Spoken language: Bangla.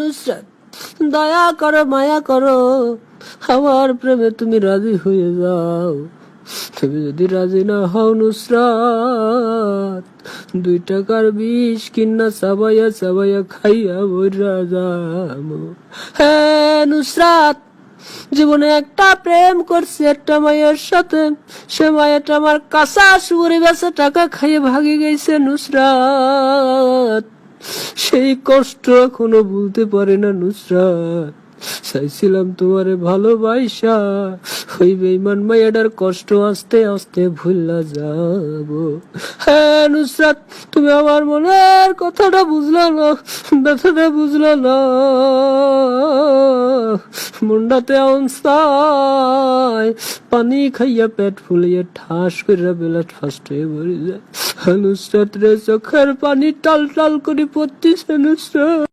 নুসরাত, দয়া করো, মায়া করো, আমার প্রেমে তুমি রাজি হয়ে যাও। তুমি যদি রাজি না হও নুসরাত, 2 টাকার বিষ কিনা চাবাইয়া চাবাইয়া খাইয়া বইরা যাবো। হ্যাঁ নুসরাত, জীবনে একটা প্রেম করছি একটা মায়ের সাথে, সে মায়েরটা আমার কাঁচা সুরি বেচে টাকা খাইয়ে ভাগে গেছে নুসরাত। সেই কষ্ট এখনো ভুলতে পারে না নুসরাত। চাইছিলাম তোমারে ভালোবাসা, ওই বেঈমান মাইয়াটার কষ্ট আস্তে আস্তে ভুলা যাব। হ্যাঁ নুসরাত, তুমি আমার মনের কথাটা বুঝলা না, ব্যথাটা বুঝলা না। মুন্ডাতে অনসায় পানি খাইয়া পেট ফুলিয়ে ঠাস করে বেলা ফার্স্ট হয়ে মরে যায়। নুসরাত রে চোখের পানি টাল টাল করে পড়তিছে নুসরাত।